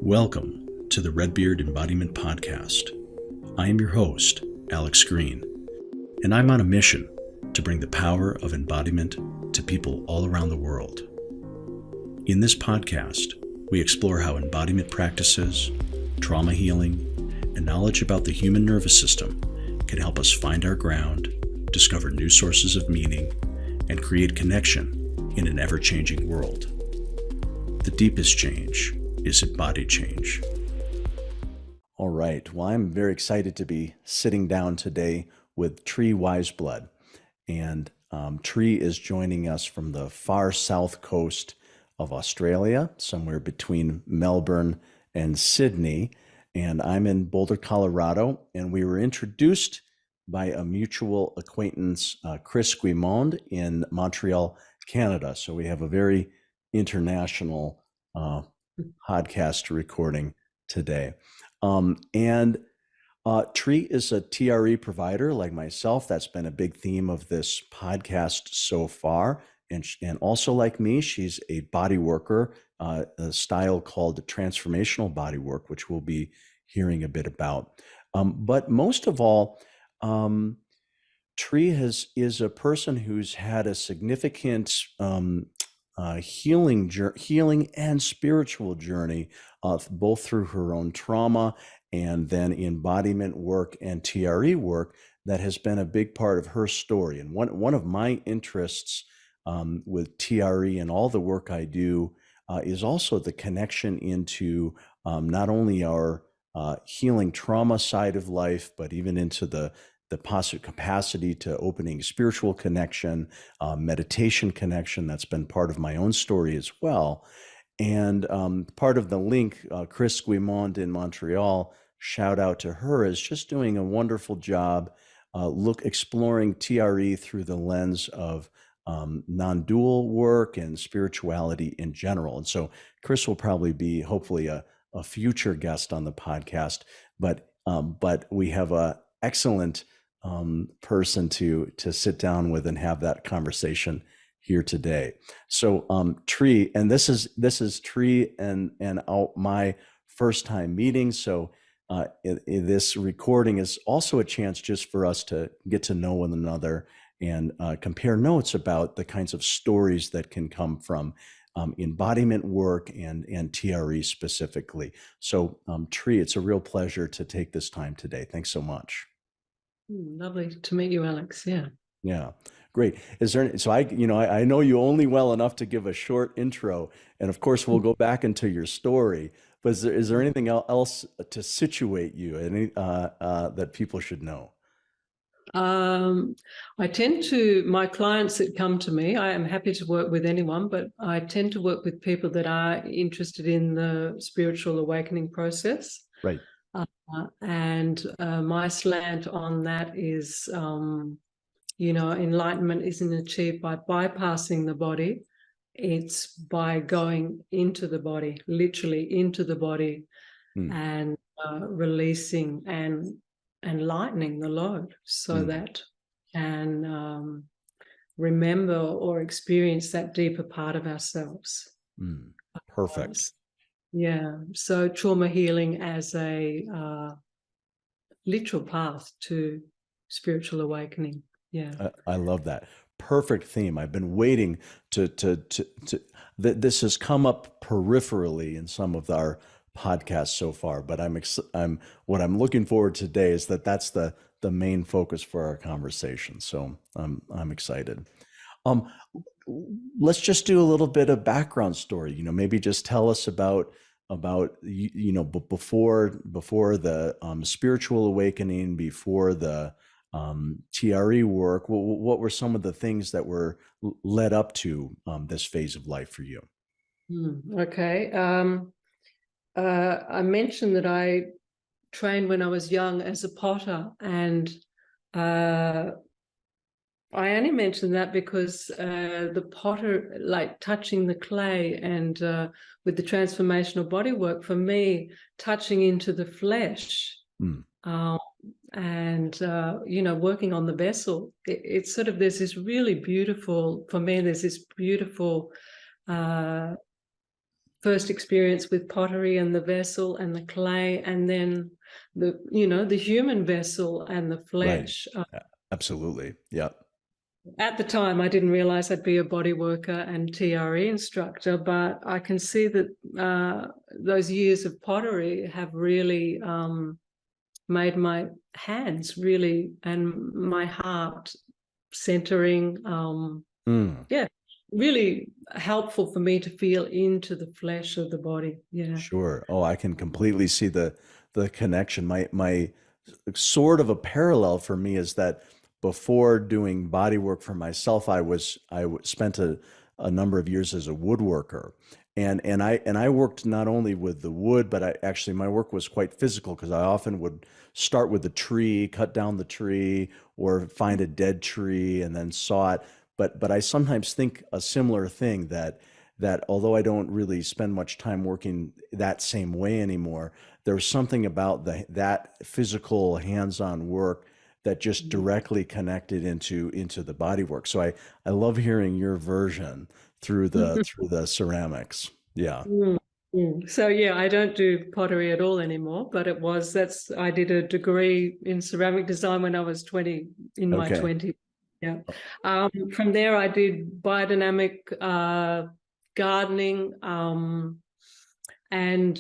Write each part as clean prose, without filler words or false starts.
Welcome to the Redbeard Embodiment Podcast. I am your host, Alex Green, and I'm on a mission to bring the power of embodiment to people all around the world. In this podcast, we explore how embodiment practices, trauma healing, and knowledge about the human nervous system can help us find our ground, discover new sources of meaning, and create connection in an ever-changing world. The deepest change is embodied change. All right. Well, I'm very excited to be sitting down today with Tree Wiseblood. And Tree is joining us from the far south coast of Australia, somewhere between Melbourne and Sydney. And I'm in Boulder, Colorado. And we were introduced by a mutual acquaintance, Chris Guimond, in Montreal, Canada. So we have a very international podcast recording today. Tree is a TRE provider like myself. That's been a big theme of this podcast so far. And also like me, she's a body worker, a style called transformational body work, which we'll be hearing a bit about. But most of all, Tree is a person who's had a significant healing and spiritual journey, both through her own trauma and then embodiment work and TRE work that has been a big part of her story. And one of my interests with TRE and all the work I do is also the connection into not only our healing trauma side of life, but even into the positive capacity to opening spiritual connection, meditation connection. That's been part of my own story as well. And part of the link, Chris Guimond in Montreal, shout out to her, is just doing a wonderful job exploring TRE through the lens of non-dual work and spirituality in general. And so Chris will probably be hopefully a future guest on the podcast, but we have a excellent person to sit down with and have that conversation here today. So Tree, and this is Tree and my first time meeting. So this recording is also a chance just for us to get to know one another and compare notes about the kinds of stories that can come from embodiment work and TRE specifically. So Tree, it's a real pleasure to take this time today. Thanks so much. Lovely to meet you, Alex. Yeah, great. Is there, so I know you only well enough to give a short intro, and of course we'll go back into your story, but is there anything else to situate you, that people should know? I tend to, my clients that come to me, I am happy to work with anyone, but I tend to work with people that are interested in the spiritual awakening process. Right. And my slant on that is, enlightenment isn't achieved by bypassing the body. It's by going into the body, literally into the body, and releasing and lightening the load so that can remember or experience that deeper part of ourselves. Perfect. Yeah, so trauma healing as a literal path to spiritual awakening. Yeah, I love that. Perfect theme. I've been waiting this has come up peripherally in some of our podcasts so far, but what I'm looking forward to today is that's the main focus for our conversation. So I'm excited. Let's just do a little bit of background story. Maybe just tell us about before the spiritual awakening, before the TRE work. What were some of the things that were led up to this phase of life for you? Okay. I mentioned that I trained when I was young as a potter, and I only mentioned that because the potter, like touching the clay and with the transformational body work, for me, touching into the flesh and, working on the vessel, it's sort of, there's this really beautiful, for me, there's this beautiful first experience with pottery and the vessel and the clay, and then the human vessel and the Right. flesh. Absolutely. Yeah. At the time, I didn't realize I'd be a body worker and TRE instructor, but I can see that those years of pottery have really made my hands really and my heart centering. Yeah, really helpful for me to feel into the flesh of the body. Yeah. Sure. Oh, I can completely see the connection. My sort of a parallel for me is that before doing body work for myself, spent a number of years as a woodworker. And I worked not only with the wood, but my work was quite physical because I often would start with the tree, cut down the tree, or find a dead tree and then saw it. But I sometimes think a similar thing that although I don't really spend much time working that same way anymore, there's something about that physical hands-on work that just directly connected into the body work. So I love hearing your version through the ceramics. Yeah. Mm, So yeah, I don't do pottery at all anymore, but I did a degree in ceramic design when I was 20, in my Okay. 20s. Yeah. From there I did biodynamic gardening and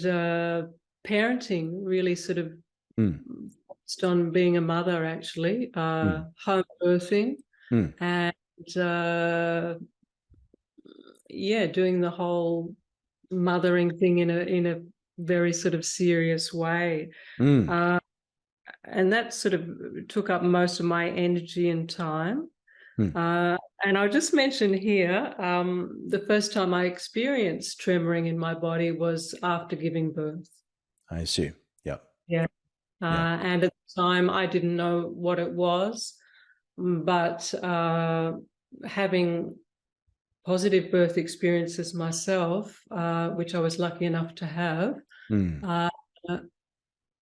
parenting, really sort of Mm, focused on being a mother, actually, mm, home birthing, mm, and yeah, doing the whole mothering thing in a very sort of serious way. mm, Uh, and that sort of took up most of my energy and time. mm. And I'll just mention here, the first time I experienced tremoring in my body was after giving birth. I see. Yeah. Yeah. Yeah. And at the time, I didn't know what it was, but having positive birth experiences myself, which I was lucky enough to have, Mm, uh,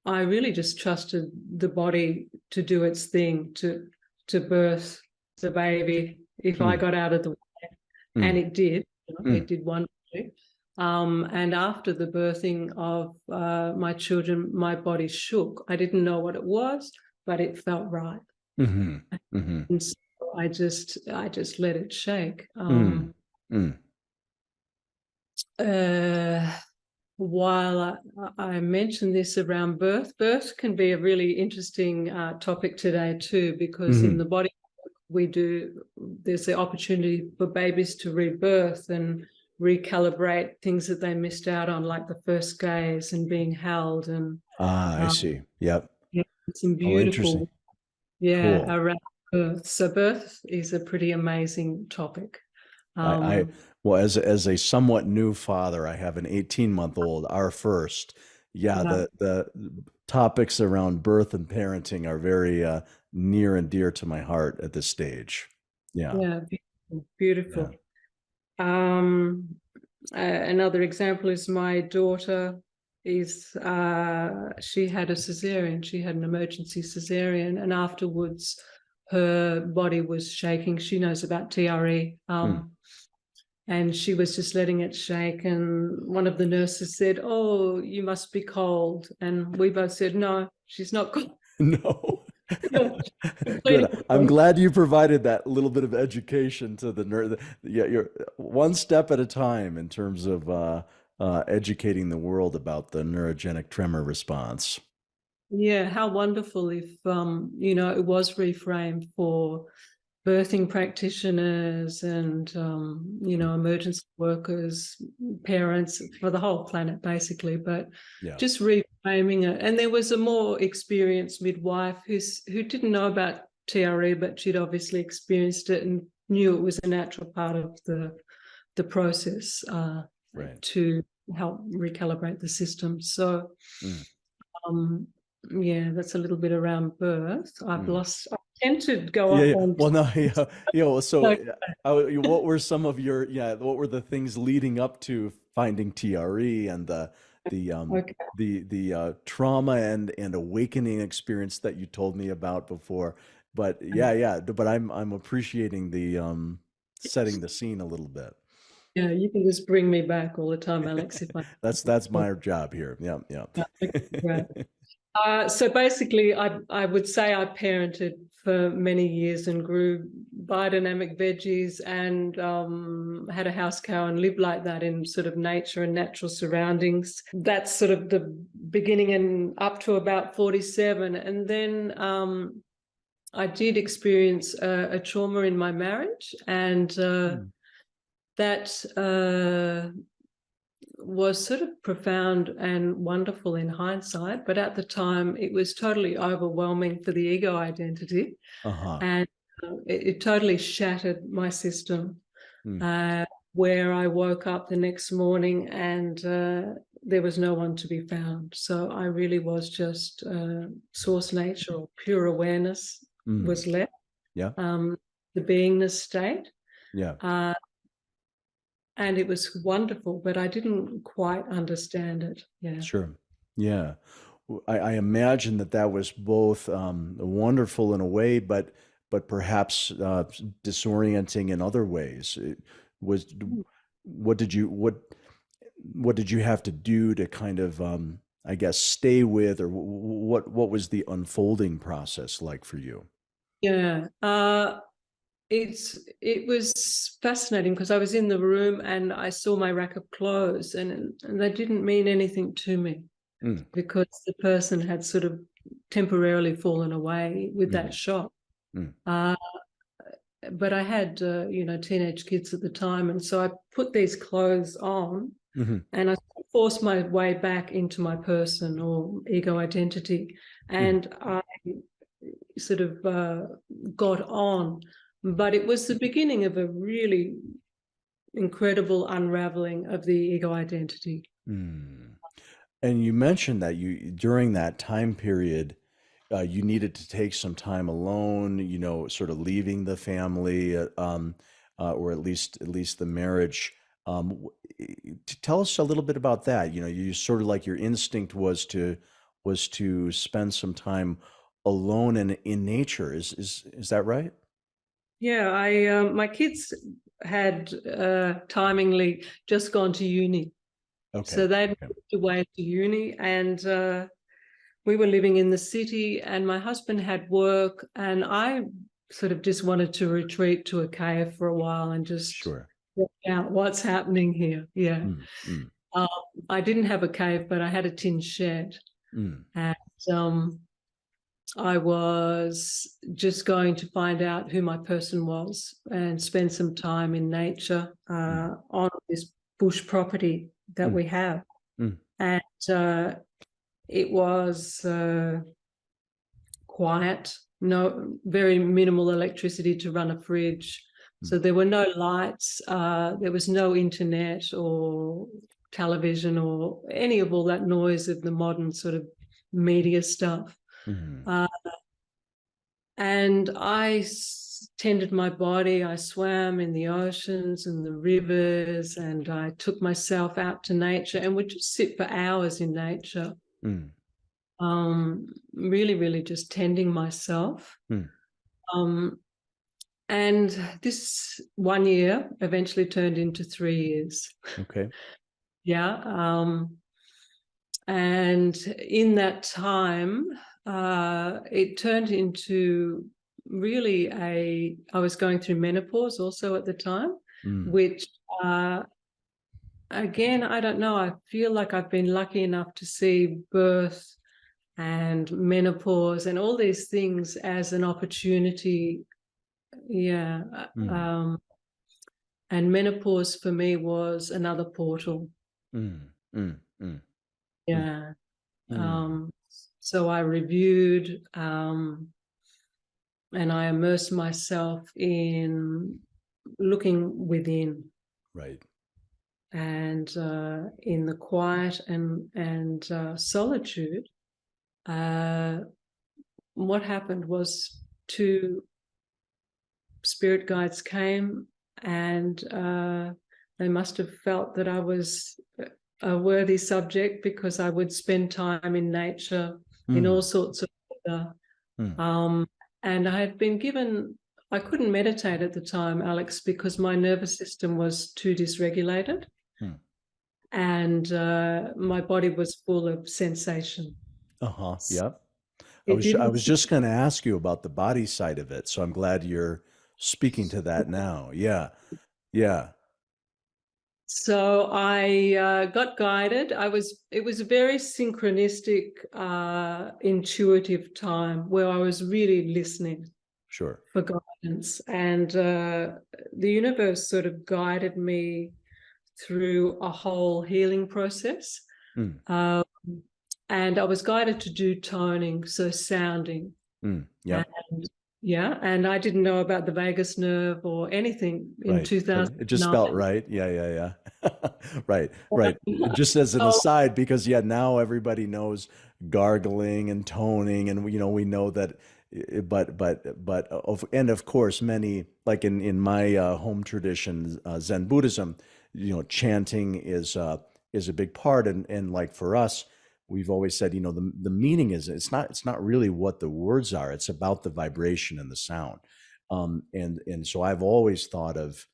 I really just trusted the body to do its thing, to birth the baby if I mm, got out of the way. And mm, it did. mm. It did wonderfully. And after the birthing of my children, my body shook. I didn't know what it was, but it felt right. Mhm. Mhm. And so I just let it shake. Mm. Mm. Uh, while I mentioned this around birth can be a really interesting topic today too, because in Mhm. the body there's the opportunity for babies to rebirth and recalibrate things that they missed out on, like the first gaze and being held, and Ah, I uh, see. Yep. yeah, some Oh, interesting. beautiful, yeah, Cool. around birth. So birth is a pretty amazing topic. I Um, well, as a somewhat new father, I have an 18-month-old, our first. Yeah, yeah, the topics around birth and parenting are very near and dear to my heart at this stage. Yeah. yeah, beautiful, Yeah. beautiful. Um, another example is my daughter she had a cesarean. She had an emergency cesarean, and afterwards her body was shaking. She knows about TRE. Mm. And she was just letting it shake. And one of the nurses said, "Oh, you must be cold." And we both said, "No, she's not cold." No. Completely Good. I'm cold. glad you provided that little bit of education to the nerd. Yeah, you're one step at a time in terms of educating the world about the neurogenic tremor response. Yeah, how wonderful if it was reframed for birthing practitioners and emergency workers, parents, for the whole planet basically, but Yeah. just reframing it. And there was a more experienced midwife who didn't know about TRE, but she'd obviously experienced it and knew it was a natural part of the process Right. to help recalibrate the system. So Mm, um, yeah, that's a little bit around birth. mm. I tend to go Yeah, off yeah. on. Well, no, yeah, yeah. Well, so, No, what were some of your, yeah, what were the things leading up to finding TRE and okay. the trauma and awakening experience that you told me about before? But yeah, yeah. But I'm appreciating the setting the scene a little bit. Yeah, you can just bring me back all the time, Alex, if I. That's my job here. Yeah, yeah. Right. So basically, I would say I parented for many years and grew biodynamic veggies and had a house cow and lived like that in sort of nature and natural surroundings. That's sort of the beginning and up to about 47. And then I did experience a trauma in my marriage, and that was sort of profound and wonderful in hindsight, but at the time it was totally overwhelming for the ego identity. And it totally shattered my system, where I woke up the next morning and there was no one to be found. So I really was just source nature, or pure awareness was left. Yeah. The beingness state. Yeah. And it was wonderful, but I didn't quite understand it. Yeah. Sure. Yeah. I imagine that was both wonderful in a way, but perhaps disorienting in other ways. It was what did you have to do to kind of I guess stay with, or what was the unfolding process like for you? Yeah. It was fascinating because I was in the room and I saw my rack of clothes, and they didn't mean anything to me because the person had sort of temporarily fallen away with that shock. But I had teenage kids at the time, and so I put these clothes on and I forced my way back into my person or ego identity, and I sort of got on. But it was the beginning of a really incredible unraveling of the ego identity. And you mentioned that during that time period, you needed to take some time alone, sort of leaving the family, or at least the marriage. Tell us a little bit about that. You sort of like your instinct was to spend some time alone and in nature. Is that right? Yeah, I my kids had timingly just gone to uni. Okay. So they'd moved away to uni, and we were living in the city, and my husband had work, and I sort of just wanted to retreat to a cave for a while and just work out what's happening here. Yeah. I didn't have a cave, but I had a tin shed. And I was just going to find out who my person was and spend some time in nature on this bush property that we have. And it was quiet, very minimal electricity to run a fridge. So there were no lights, there was no internet or television or any of all that noise of the modern sort of media stuff. And I tended my body. I swam in the oceans and the rivers, and I took myself out to nature and would just sit for hours in nature. Really, really just tending myself. And this 1 year eventually turned into 3 years. Okay. Yeah. And in that time, it turned into really I was going through menopause also at the time, which again, I don't know, I feel like I've been lucky enough to see birth and menopause and all these things as an opportunity. Yeah. And menopause for me was another portal. Yeah. So I reviewed and I immersed myself in looking within. Right. And in the quiet and solitude, what happened was 2 spirit guides came, and they must have felt that I was a worthy subject because I would spend time in nature in all sorts of weather. And I had been given I couldn't meditate at the time, Alex, because my nervous system was too dysregulated, Hmm. and my body was full of sensation. Uh-huh. So Yep. it I didn't. was just going to ask you about the body side of it, so I'm glad you're speaking to that now. Yeah. Yeah. So I got guided. It was a very synchronistic, intuitive time where I was really listening Sure. for guidance. And the universe sort of guided me through a whole healing process. Mm. Um, and I was guided to do toning, so sounding. Mm. And Yep. yeah, and I didn't know about the vagus nerve or anything in Right. But it just 2009. felt right. Yeah, yeah, yeah. Right, right. Just as an So aside, because yeah, now everybody knows gargling and toning, and we know that. And of course, many like in my home tradition, Zen Buddhism, chanting is a big part, and like for us, we've always said, the meaning is it's not really what the words are; it's about the vibration and the sound. And so I've always thought of,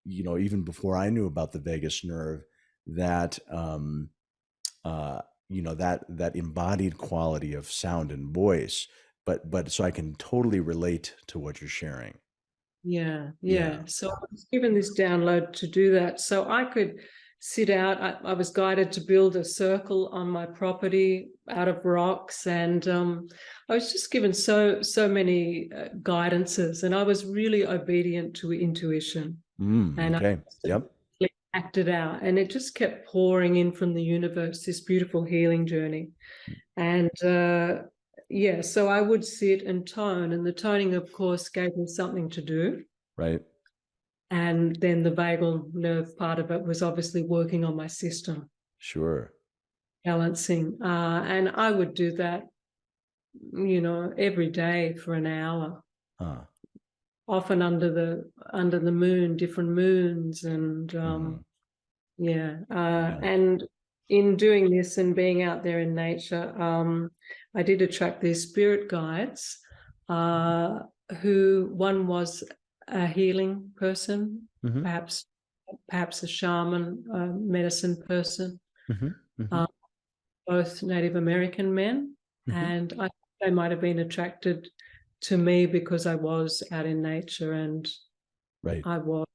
even before I knew about the vagus nerve, that uh, that embodied quality of sound and voice. But so I can totally relate to what you're sharing. yeah, Yeah. yeah. So I was given this download to do that. So I could sit out. I was guided to build a circle on my property out of rocks, and I was just given so many guidances, and I was really obedient to intuition, and I Okay. Yep. acted out, and it just kept pouring in from the universe. This beautiful healing journey. And yeah, so I would sit and tone, and the toning, of course, gave me something to do. Right. And then the vagal nerve part of it was obviously working on my system, Sure. balancing. And I would do that, every day for an hour, Huh. often under the moon, different moons, and Hmm. yeah. Yeah. And in doing this and being out there in nature, I did attract these spirit guides, uh, who one was a healing person, Hmm. perhaps a shaman, medicine person, Hmm. Hmm. uh, both Native American men, Hmm. and I think they might have been attracted to me because I was out in nature and Right. I was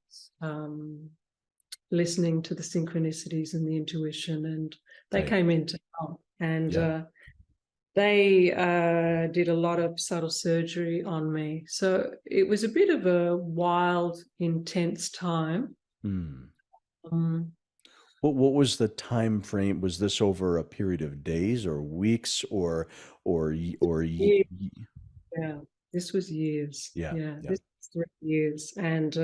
listening to the synchronicities and the intuition, and they Right. came in to help. And Yeah. they did a lot of subtle surgery on me. So it was a bit of a wild, intense time. Hmm. Um, What was the time frame? Was this over a period of days or weeks yeah, this was years. yeah, Yeah, yeah. this was 3 years. And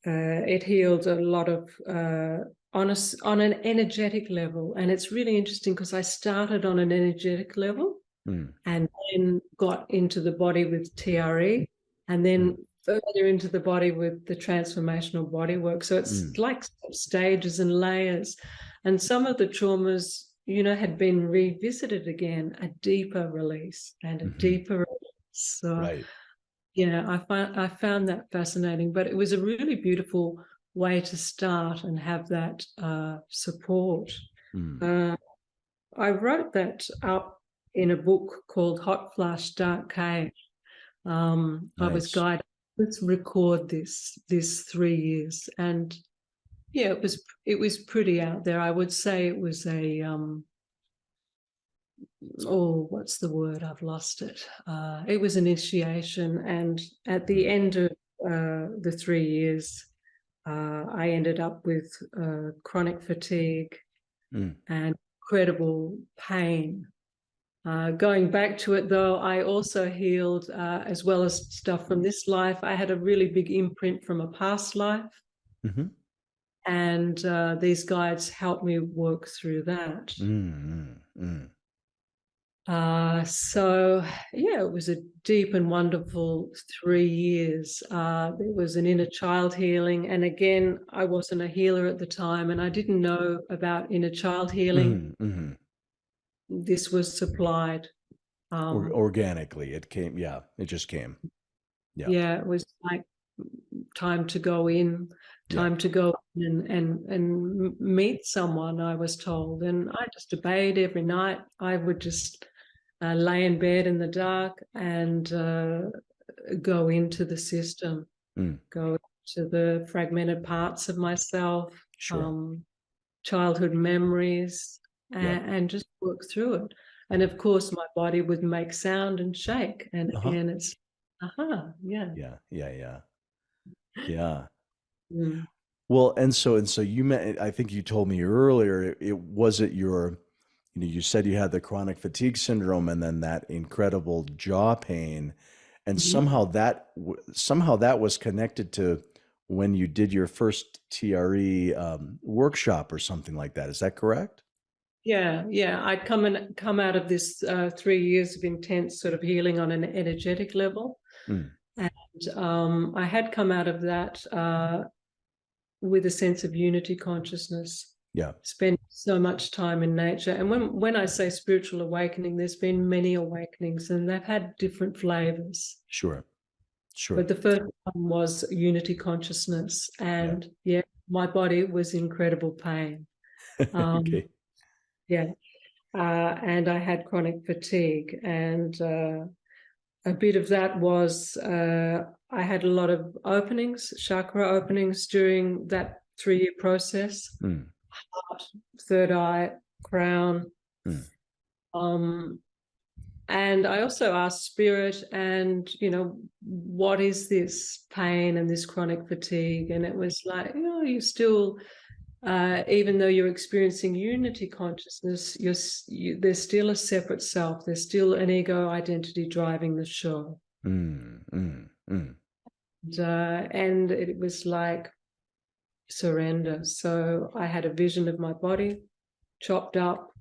it healed a lot of on an energetic level. And it's really interesting because I started on an energetic level Mm, and then got into the body with TRE, and mm, then further into the body with the transformational bodywork. So it's mm, like stages and layers. And some of the traumas, had been revisited again, a deeper release and a mhm. deeper release. So Right. yeah, I found that fascinating, but it was a really beautiful way to start and have that support. Mm, Uh, I wrote that up in a book called Hot Flush Dark Cave. I was nice. guided. Let's record this 3 years, and yeah, it was pretty out there. I would say it was a what's the word? I've lost it. It was initiation, and at the Mm, end of the 3 years, I ended up with chronic fatigue mm, and incredible pain. Going back to it, though, I also healed, as well as stuff from this life. I had a really big imprint from a past life, mhm, and these guides helped me work through that. mm, mm, So yeah, it was a deep and wonderful 3 years. There was an inner child healing, and again, I wasn't a healer at the time, and I didn't know about inner child healing. mhm, mhm. This was supplied. Organically, it came. Yeah, it just came. Yeah, it was like time to go in, time to go in and meet someone, I was told. And I just obeyed every night. I would just lay in bed in the dark and go into the system, go to the fragmented parts of myself, childhood memories, and just work through it. And of course, my body would make sound and shake. And again, it's, Yeah. Mm. Well, and so you met, I think you told me earlier, it wasn't your, you said you had the chronic fatigue syndrome and then that incredible jaw pain. And somehow that was connected to when you did your first TRE workshop or something like that. Is that correct? Yeah. I'd come out of this 3 years of intense sort of healing on an energetic level. And I had come out of that with a sense of unity consciousness. Spend so much time in nature. And when I say spiritual awakening, there's been many awakenings and they've had different flavors. Sure. But the first one was unity consciousness. And my body was incredible pain. Okay. And I had chronic fatigue. And a bit of that was I had a lot of openings, chakra openings during that 3-year process. Heart, third eye, crown. And I also asked spirit and, what is this pain and this chronic fatigue? And it was like, you still, even though you're experiencing unity consciousness, there's still a separate self. There's still an ego identity driving the show. And it was like surrender. So I had a vision of my body chopped up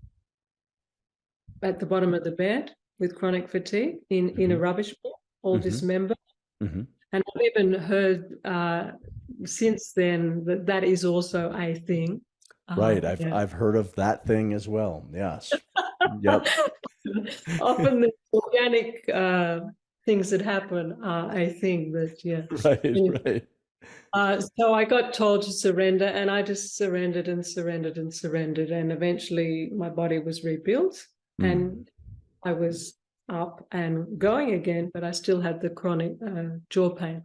at the bottom of the bed with chronic fatigue in a rubbish bin, all dismembered. And I've even heard since then that is also a thing. Right. I've heard of that thing as well. Yes. Yep. Often the organic things that happen are a thing that, Right. So I got told to surrender and I just surrendered and surrendered and surrendered. And eventually my body was rebuilt and I was up and going again, but I still had the chronic jaw pain.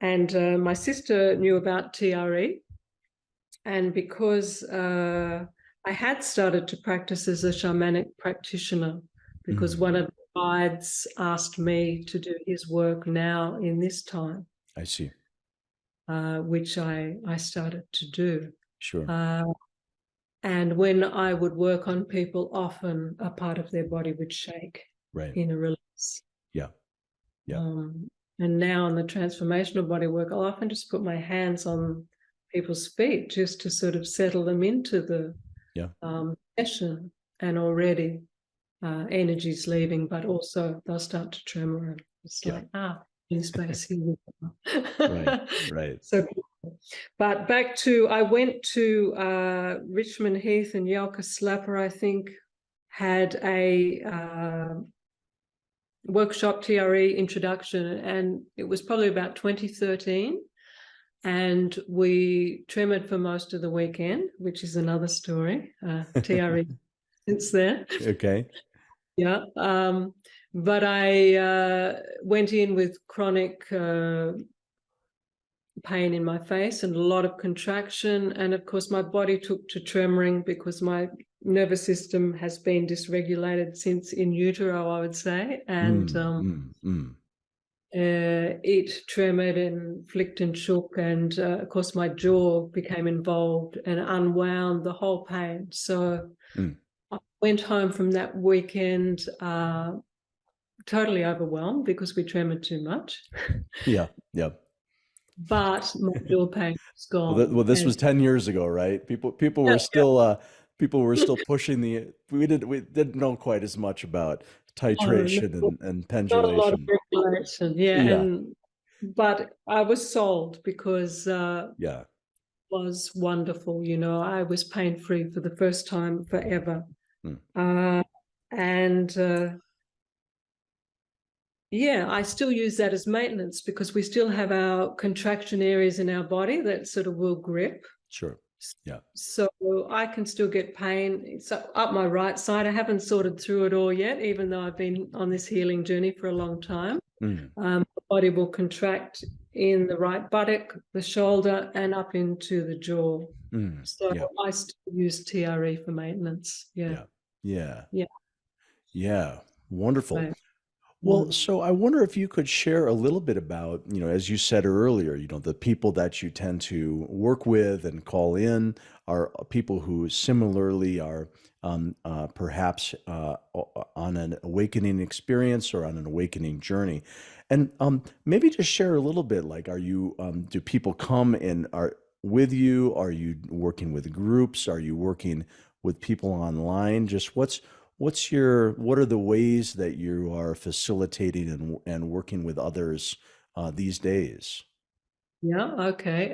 And my sister knew about TRE. And because I had started to practice as a shamanic practitioner, because one of the guides asked me to do his work now in this time. I see. Which I started to do. Sure. And when I would work on people, often a part of their body would shake in a release. Yeah. And now on the transformational body work, I'll often just put my hands on people's feet just to sort of settle them into the session. And already energy's leaving, but also they'll start to tremor. And it's like, in space here. Right. So, but back to, I went to Richmond Heath and Yelka Slapper, I think, had a workshop TRE introduction, and it was probably about 2013. And we tremored for most of the weekend, which is another story. TRE since then. Okay. Yeah. But I went in with chronic pain in my face and a lot of contraction. And of course, my body took to tremoring because my nervous system has been dysregulated since in utero, I would say. And it tremored and flicked and shook. And of course, my jaw became involved and unwound the whole pain. So I went home from that weekend totally overwhelmed because we tremored too much. Yeah. But my jaw pain was gone. Well, this was 10 years ago, right? People were still pushing we didn't know quite as much about titration and pendulation. Not a lot of regulation, but I was sold because it was wonderful. I was pain-free for the first time forever. And Yeah, I still use that as maintenance because we still have our contraction areas in our body that sort of will grip. Sure. Yeah. So I can still get pain. So up my right side, I haven't sorted through it all yet, even though I've been on this healing journey for a long time. The body will contract in the right buttock, the shoulder, and up into the jaw. So Yeah. I still use TRE for maintenance. Yeah. Yeah. Yeah. Yeah. Wonderful. Right. Well, so I wonder if you could share a little bit about, as you said earlier, the people that you tend to work with and call in are people who similarly are perhaps on an awakening experience or on an awakening journey. And maybe just share a little bit, like, do people come and are with you? Are you working with groups? Are you working with people online? Just what are the ways that you are facilitating and working with others these days? Yeah, okay.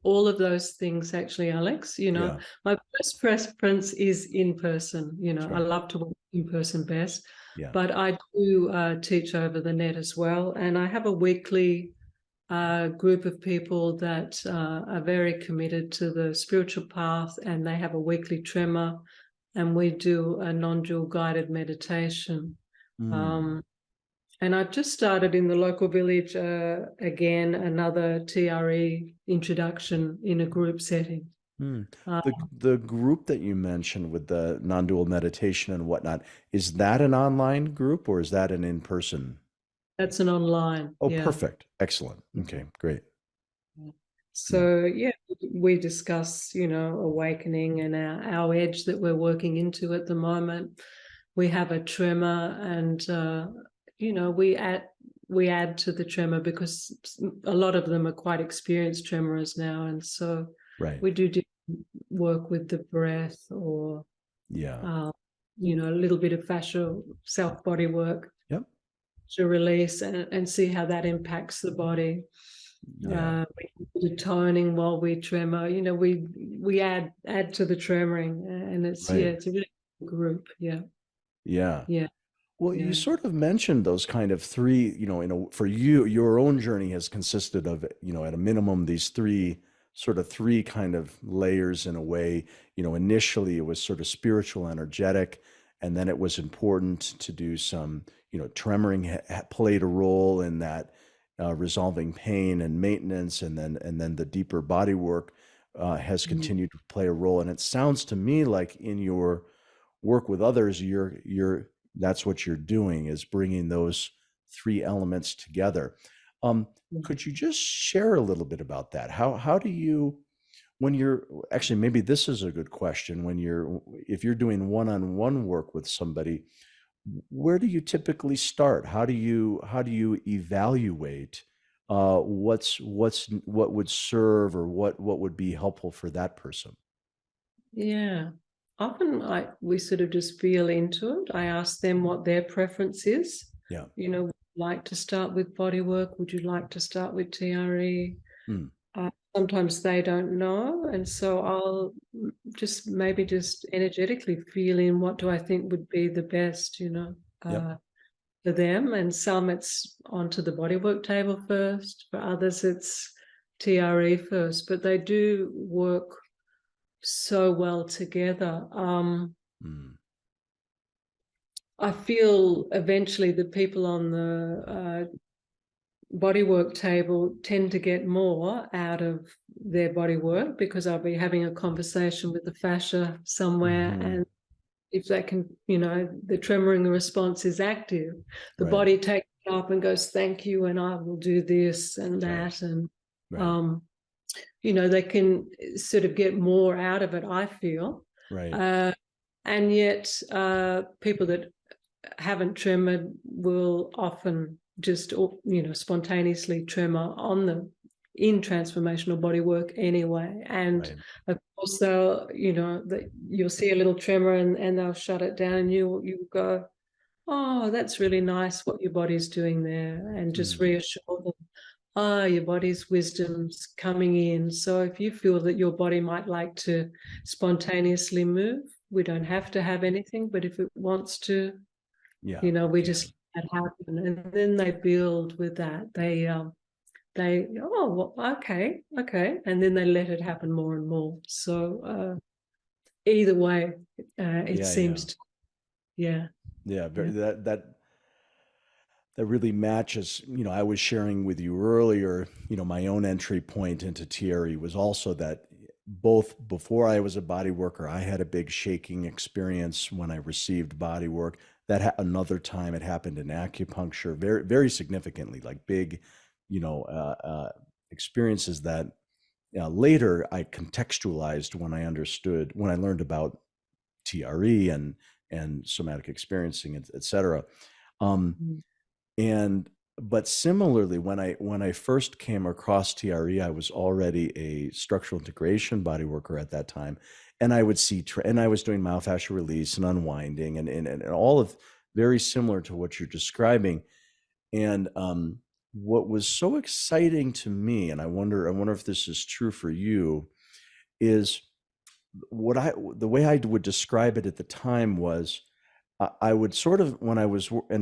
All of those things actually, Alex. Yeah, My first preference is in person. I sure. love to work in person best, Yeah. but I do teach over the net as well. And I have a weekly group of people that are very committed to the spiritual path, and they have a weekly tremor, and we do a non-dual guided meditation. Mm, Um, and I've just started in the local village again, another TRE introduction in a group setting. mm. Uh, The group that you mentioned with the non-dual meditation and whatnot, is that an online group or is that an in-person? that's an online, Oh, yeah. perfect. Excellent. Okay, great. Yeah. So yeah, we discuss, awakening and our edge that we're working into at the moment. We have a tremor, and we add to the tremor because a lot of them are quite experienced tremorers now, and so Right. we do work with the breath or Yeah. a little bit of fascial self body work Yep. to release and see how that impacts the body. Yeah. We do toning while we tremor. We add to the tremoring, and it's Right. it's a really good group. Yeah, Yeah. yeah, Well, you yeah. sort of mentioned those kind of three, for you, your own journey has consisted of, at a minimum, these three kind of layers in a way. Initially it was sort of spiritual, energetic, and then it was important to do some, tremoring played a role in that, resolving pain and maintenance, and then the deeper body work has Mm. continued to play a role. And it sounds to me like in your work with others, that's what you're doing, is bringing those three elements together. Um, could you just share a little bit about that? How do you, when you're actually, maybe this is a good question, if you're doing one-on-one work with somebody, where do you typically start? How do you evaluate what would serve, or what would be helpful for that person? Yeah. Often we sort of just feel into it. I ask them what their preference is. Yeah. Would you like to start with body work? Would you like to start with TRE? Mm, Sometimes they don't know, and so I'll maybe just energetically feel in what do I think would be the best, yep. for them. And some it's onto the bodywork table first. For others, it's TRE first. But they do work so well together. Mm, I feel eventually the people on the bodywork table tend to get more out of their bodywork because I'll be having a conversation with the fascia somewhere, mhm. and if they can, the tremoring response is active, the Right. body takes it up and goes, thank you, and I will do this and Right. that. And, Right. they can sort of get more out of it, I feel. Right. And yet people that haven't tremored will often just, spontaneously tremor in transformational body work anyway. And Right. of course you'll see a little tremor and they'll shut it down, and you go, oh, that's really nice what your body's doing there, and just Mm, reassure them, your body's wisdom's coming in. So if you feel that your body might like to spontaneously move, we don't have to have anything, but if it wants to, yeah. we Yeah. just that happen, and then they build with that. They oh well, okay, and then they let it happen more and more. So either way, it Yeah, seems yeah. to, yeah, Yeah, yeah. very, that really matches. I was sharing with you earlier, my own entry point into TRE was also that both before I was a body worker, I had a big shaking experience when I received body work. Another time it happened in acupuncture, very, very significantly, like big, experiences that later I contextualized when I learned about TRE and somatic experiencing, et cetera. Um, Mm. and but similarly, when I first came across TRE, I was already a structural integration body worker at that time, and I would and I was doing myofascial release and unwinding, and all of very similar to what you're describing. And what was so exciting to me, and I wonder if this is true for you, is the way I would describe it at the time was I would sort of and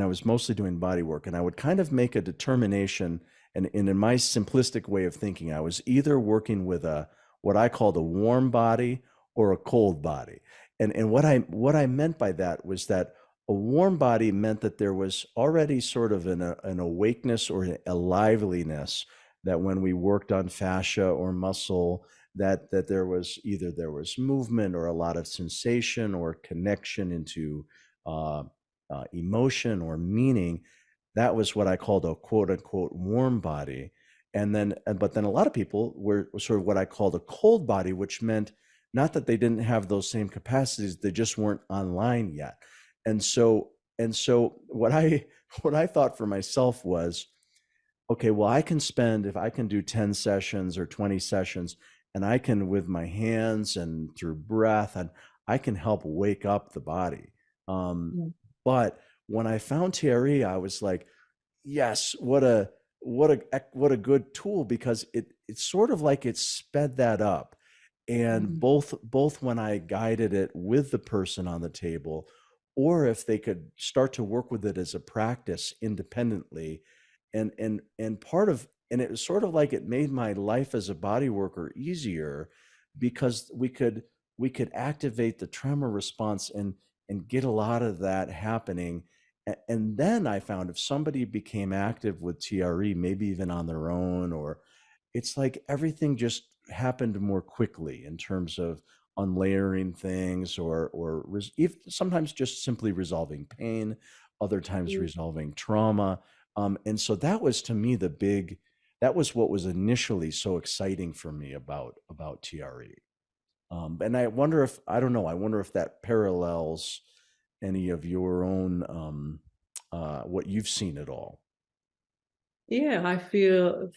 I was mostly doing body work, and I would kind of make a determination, and in my simplistic way of thinking, I was either working with a what I called a warm body or a cold body. And what I meant by that was that a warm body meant that there was already sort of an awakeness or a liveliness, that when we worked on fascia or muscle, that there was movement or a lot of sensation or connection into uh, emotion or meaning. That was what I called a quote unquote warm body. But then a lot of people were sort of what I called a cold body, which meant not that they didn't have those same capacities, they just weren't online yet. And so what I what I thought for myself was, okay, well, if I can do 10 sessions or 20 sessions, and I can, with my hands and through breath, and I can help wake up the body. Um, Yeah. but when I found TRE, I was like, yes, what a good tool, because it's sort of like it sped that up. And Mm. both when I guided it with the person on the table, or if they could start to work with it as a practice independently, and it was sort of like it made my life as a body worker easier, because we could activate the tremor response and get a lot of that happening. And then I found if somebody became active with TRE, maybe even on their own, or it's like everything just happened more quickly in terms of unlayering things, or sometimes just simply resolving pain, other times Mm. resolving trauma. And so that was, to me, that was what was initially so exciting for me about TRE. And I don't know, I wonder if that parallels any of your own, what you've seen at all. Yeah, I feel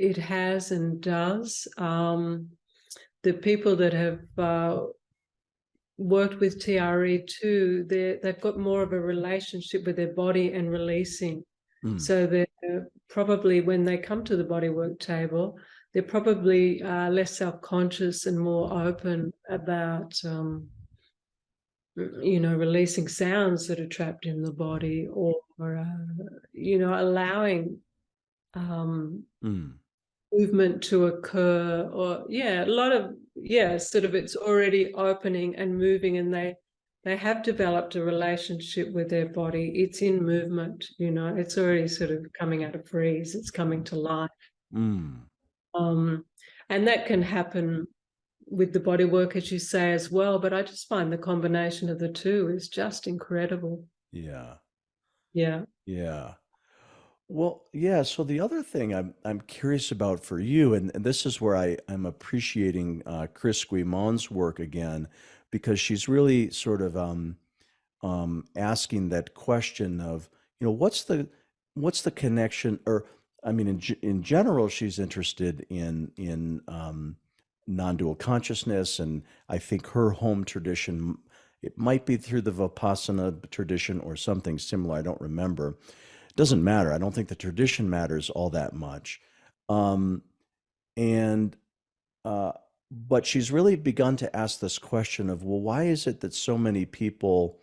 it has and does. The people that have worked with TRE too, they've got more of a relationship with their body and releasing. Mm, So they're probably, when they come to the bodywork table, they're probably less self-conscious and more open about, releasing sounds that are trapped in the body, or, allowing um, mm, movement to occur, or a lot of, sort of, it's already opening and moving, and they have developed a relationship with their body. It's in movement, it's already sort of coming out of freeze, it's coming to life. mm. um and that can happen with the body work, as you say, as well, but I just find the combination of the two is just incredible. Yeah, Yeah. yeah. Well, yeah. So the other thing I'm curious about for you, and this is where I'm appreciating Chris Guimon's work again, because she's really sort of asking that question of, what's the connection, or I mean, in general, she's interested in non-dual consciousness, and I think her home tradition, it might be through the Vipassana tradition or something similar. I don't remember. It doesn't matter. I don't think the tradition matters all that much. Um, and uh, but she's really begun to ask this question of, well, why is it that so many people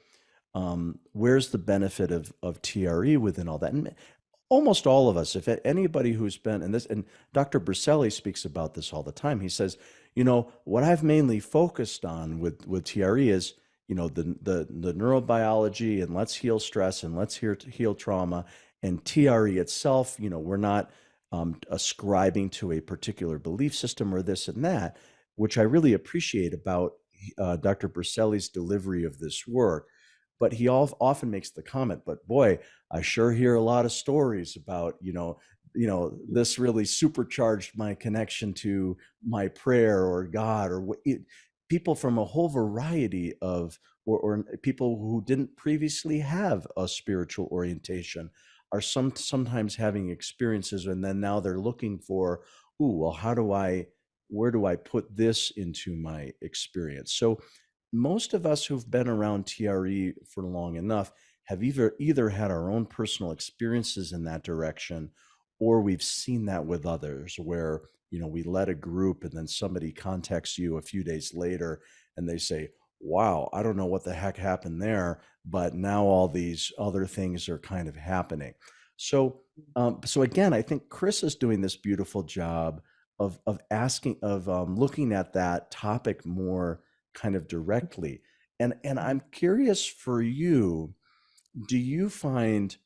where's the benefit of TRE within all that? And almost all of us, if anybody who's been in this, and Dr. Briselli speaks about this all the time, he says, what I've mainly focused on with TRE is, the neurobiology, and let's heal stress, and let's heal trauma. And TRE itself, we're not ascribing to a particular belief system or this and that, which I really appreciate about Dr. Briselli's delivery of this work. But he often makes the comment, but boy, I sure hear a lot of stories about, this really supercharged my connection to my prayer or God, or people from a whole variety of, or people who didn't previously have a spiritual orientation are sometimes having experiences, and then now they're looking for, well, where do I put this into my experience? So most of us who've been around TRE for long enough have either had our own personal experiences in that direction, or we've seen that with others where, we led a group and then somebody contacts you a few days later and they say, wow, I don't know what the heck happened there, but now all these other things are kind of happening. So, so again, I think Chris is doing this beautiful job of looking at that topic more kind of directly. And I'm curious for you, do you find,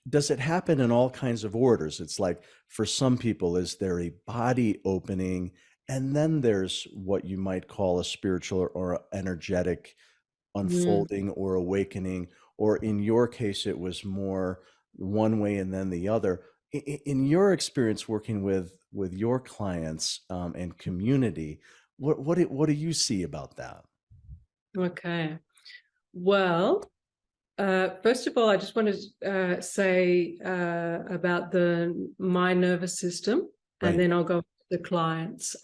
does it happen in all kinds of orders? It's like, for some people, is there a body opening, and then there's what you might call a spiritual or energetic unfolding or awakening, or in your case, it was more one way and then the other. In your experience working with your clients and community, what do you see about that? Okay. Well, first of all, I just want to say about my nervous system, and then I'll go to the clients.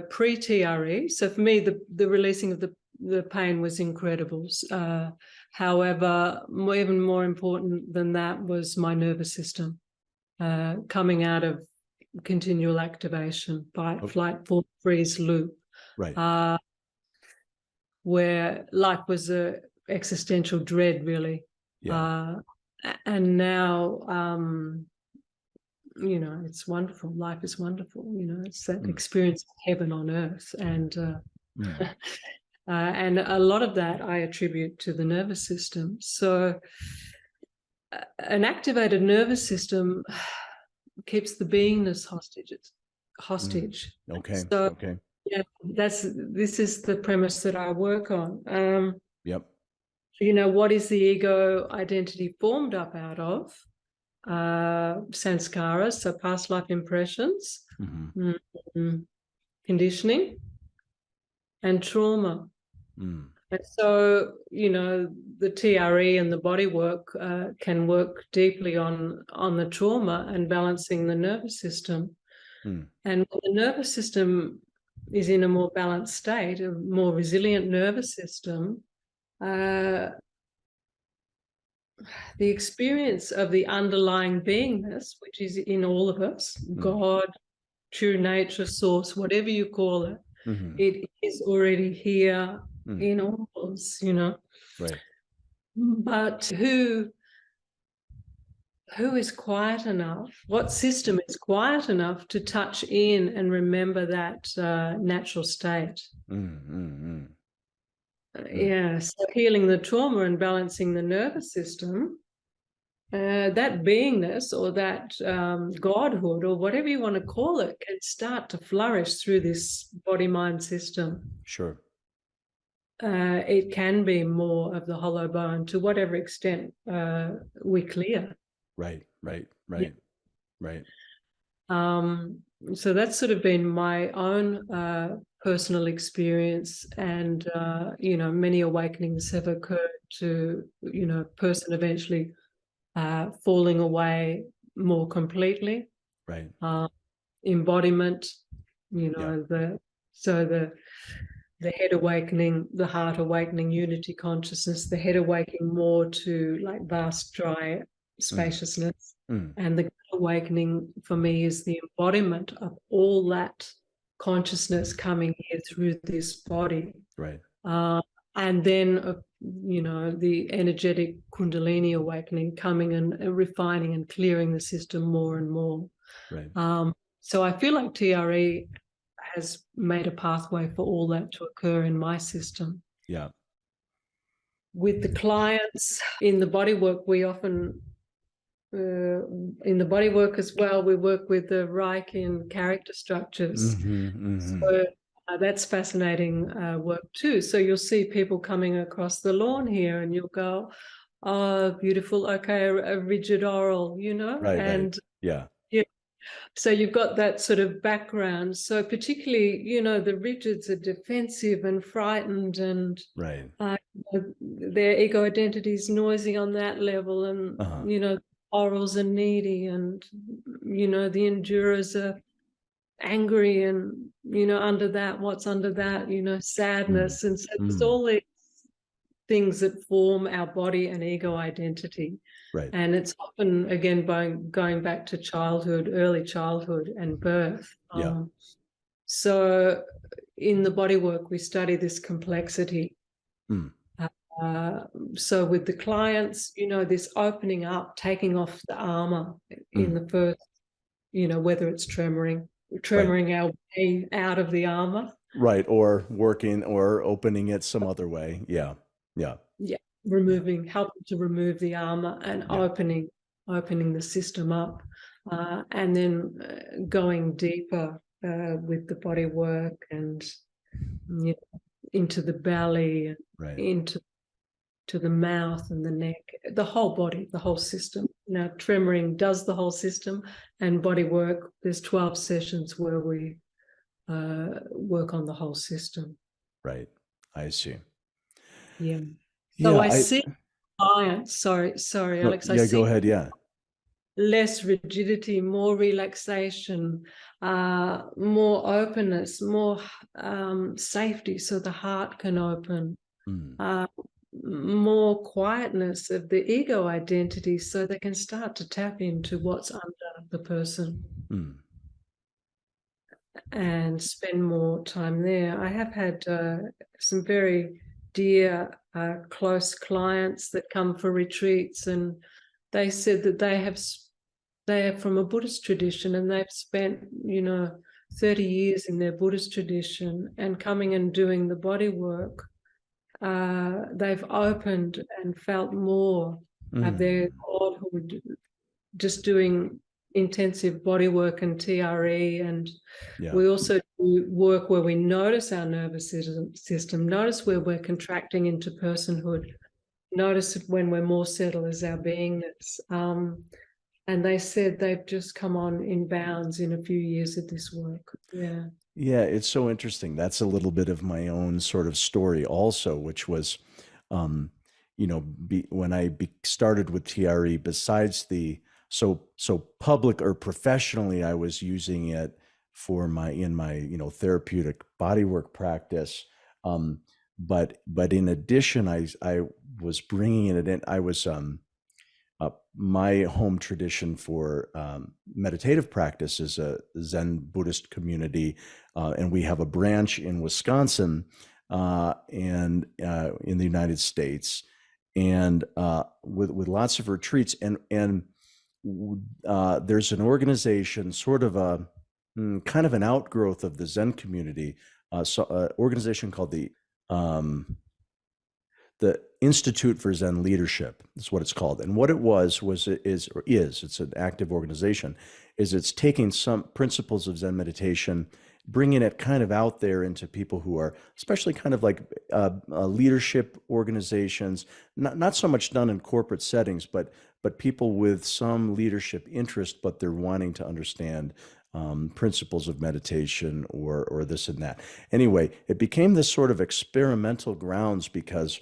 Pre-TRE, so for me, the releasing of the pain was incredible. However, even more important than that was my nervous system coming out of continual activation, fight, flight, fall, freeze loop. Right. Where life was a existential dread, really. Yeah. And now, it's wonderful. Life is wonderful. It's that experience of heaven on earth. And and a lot of that I attribute to the nervous system. So an activated nervous system keeps the beingness hostage. Okay. So, okay. yeah, this is the premise that I work on. Yep. What is the ego identity formed up out of? Sanskaras, so past life impressions, conditioning, and trauma. And so, the TRE and the body work can work deeply on the trauma and balancing the nervous system. And when the nervous system is in a more balanced state, a more resilient nervous system, the experience of the underlying beingness, which is in all of us, God, true nature, source, whatever you call it, it is already here in all of us, Right. But who is quiet enough, what system is quiet enough to touch in and remember that natural state? Yeah, so healing the trauma and balancing the nervous system, that beingness or that godhood or whatever you want to call it can start to flourish through this body-mind system. Sure. It can be more of the hollow bone to whatever extent we clear. Right. So that's sort of been my own personal experience, and many awakenings have occurred to person eventually falling away more completely. Right. Embodiment, the head awakening, the heart awakening, unity consciousness, the head awakening more to like vast dry spaciousness. And the awakening for me is the embodiment of all that consciousness coming here through this body. Right. And then, the energetic Kundalini awakening coming and refining and clearing the system more and more. Right. So I feel like TRE has made a pathway for all that to occur in my system. Yeah. With the clients in the bodywork, we often, in the bodywork as well, we work with the Reiki and character structures. So that's fascinating work too. So you'll see people coming across the lawn here and you'll go, oh, beautiful, okay, a rigid oral, Right. and right. Yeah. so you've got that sort of background. So particularly, the rigids are defensive and frightened, and Right. their ego identity is noisy on that level. And, orals are needy, and, the endurers are angry, and, under that, what's under that, sadness. And so there's all these things that form our body and ego identity. Right. And it's often, again, going back to childhood, early childhood and birth. Yeah. So in the bodywork, we study this complexity. So with the clients, this opening up, taking off the armor in the first, whether it's tremoring our way out of the armor. Right. Or working or opening it some other way. Yeah. Yeah. Yeah. Helping to remove the armor and opening the system up, and then going deeper with the body work, and into the belly, Right. into the mouth and the neck, the whole body, the whole system. Now, tremoring does the whole system, and body work, there's 12 sessions where we work on the whole system. Right. I see. Yeah. Yeah. So I see clients, sorry, Alex. Yeah, go ahead. Yeah. Less rigidity, more relaxation, more openness, more safety, so the heart can open, more quietness of the ego identity, so they can start to tap into what's under the person and spend more time there. I have had some very dear, close clients that come for retreats, and they said that they are from a Buddhist tradition, and they've spent, 30 years in their Buddhist tradition, and coming and doing the body work, they've opened and felt more of their godhood, just doing intensive body work and TRE. And we also do work where we notice our nervous system, notice where we're contracting into personhood, notice it when we're more settled as our beingness. And they said they've just come on in bounds in a few years of this work. Yeah. Yeah, it's so interesting. That's a little bit of my own sort of story also, which was, when I started with TRE, besides so public or professionally, I was using it for in my therapeutic bodywork practice. But in addition, I was bringing it in. I was my home tradition for meditative practice is a Zen Buddhist community, and we have a branch in Wisconsin and in the United States, and with lots of retreats. And there's an organization, sort of a kind of an outgrowth of the Zen community, organization called the Institute for Zen Leadership is what it's called. And what it is it's an active organization, is it's taking some principles of Zen meditation, bringing it kind of out there into people who are, especially kind of like leadership organizations, not so much done in corporate settings, but people with some leadership interest, but they're wanting to understand principles of meditation or this and that. Anyway, it became this sort of experimental grounds because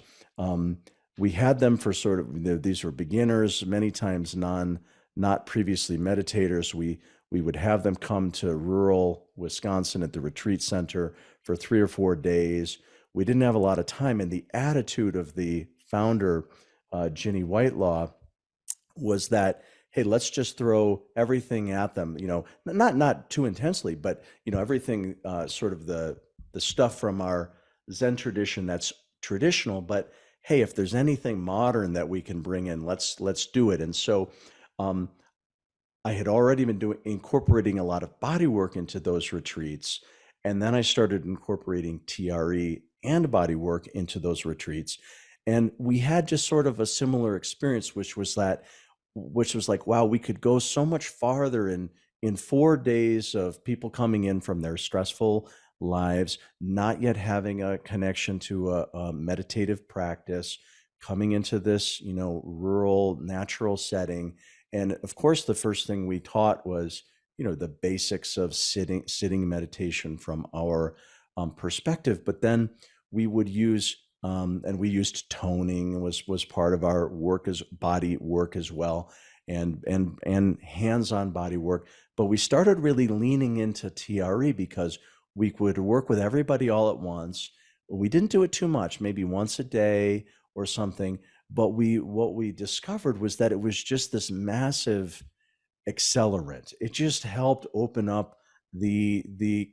we had them for sort of, these were beginners, many times not previously meditators. We would have them come to rural Wisconsin at the retreat center for 3 or 4 days. We didn't have a lot of time, and the attitude of the founder, Ginny Whitelaw, was that, hey, let's just throw everything at them, not too intensely, but everything, sort of the stuff from our Zen tradition that's traditional, but hey, if there's anything modern that we can bring in, let's do it. And so um, I had already been incorporating a lot of body work into those retreats. And then I started incorporating TRE and body work into those retreats. And we had just sort of a similar experience, which was like, wow, we could go so much farther in 4 days of people coming in from their stressful lives, not yet having a connection to a meditative practice, coming into this, rural, natural setting. And of course, the first thing we taught was, the basics of sitting meditation from our perspective. But then we would use, and we used toning was part of our work as body work as well, and hands-on body work. But we started really leaning into TRE because we would work with everybody all at once. We didn't do it too much, maybe once a day or something. But what we discovered was that it was just this massive accelerant. It just helped open up the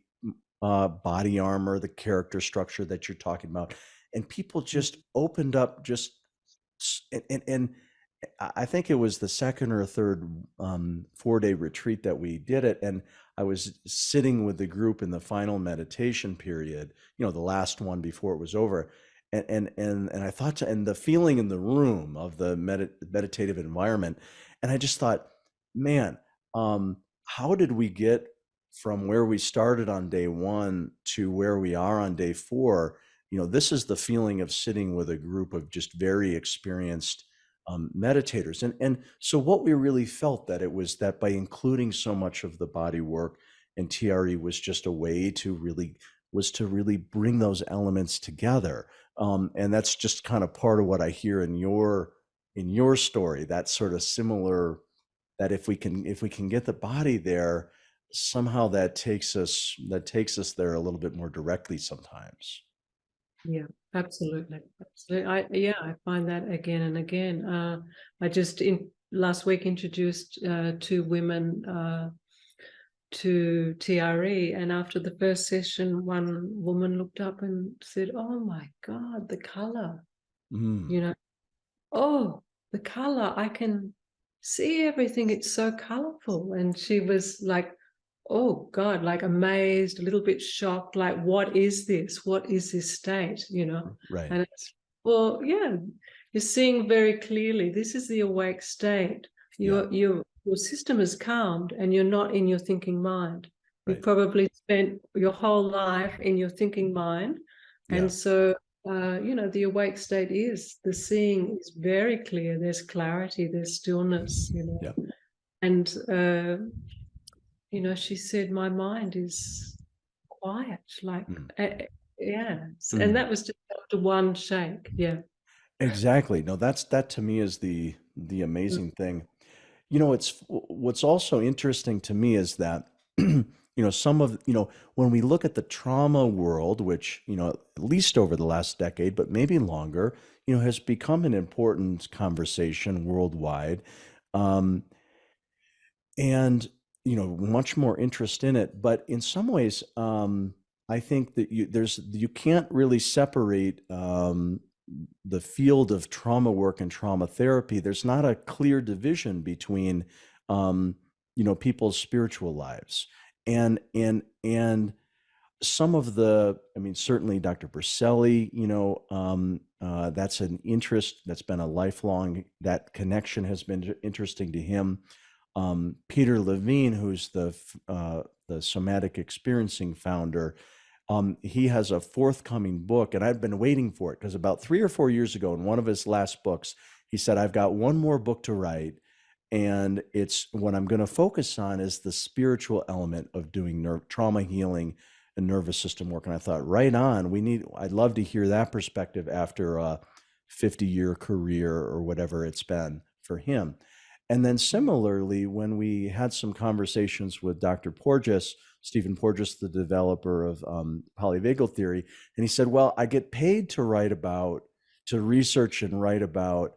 body armor, the character structure that you're talking about, and people just opened up. And I think it was the second or third 4-day retreat that we did it, and I was sitting with the group in the final meditation period, the last one before it was over, and I thought, and the feeling in the room of the meditative environment, and I just thought, man, how did we get from where we started on day one to where we are on day four? This is the feeling of sitting with a group of just very experienced meditators. And so what we really felt that it was that by including so much of the body work, and TRE was just a way to really bring those elements together. And that's just kind of part of what I hear in your story, that sort of similar, that if we can get the body there, somehow that takes us there a little bit more directly sometimes. Yeah, absolutely. I find that again and again. I just last week introduced 2 women to TRE, and after the first session, one woman looked up and said, "Oh my God, the color! Mm. Oh, the color! I can see everything. It's so colorful." And she was like, oh God, like amazed, a little bit shocked, like, what is this? What is this state? Right. And it's, well, yeah, you're seeing very clearly, this is the awake state. Yeah. Your system is calmed and you're not in your thinking mind. You've Right. probably spent your whole life in your thinking mind. Yeah. And so, the awake state is, the seeing is very clear. There's clarity, there's stillness, Yeah. and she said, my mind is quiet, like, Mm. yeah. And Mm. that was just after one shake. Yeah. Exactly. No, that to me is the amazing thing. What's also interesting to me is that, some of, when we look at the trauma world, which, at least over the last decade, but maybe longer, has become an important conversation worldwide. Um, and, much more interest in it. But in some ways, I think that you can't really separate the field of trauma work and trauma therapy. There's not a clear division between um, people's spiritual lives, and some of the, I mean, certainly Dr. Berselli, that's an interest that's been a lifelong, that connection has been interesting to him. Peter Levine, who's the somatic experiencing founder, he has a forthcoming book, and I've been waiting for it because about 3 or 4 years ago, in one of his last books, he said, I've got one more book to write, and it's what I'm going to focus on is the spiritual element of doing trauma healing and nervous system work. And I thought, right on, I'd love to hear that perspective after a 50-year career or whatever it's been for him. And then similarly, when we had some conversations with Dr. Porges, Stephen Porges, the developer of polyvagal theory, and he said, well, I get paid to research and write about,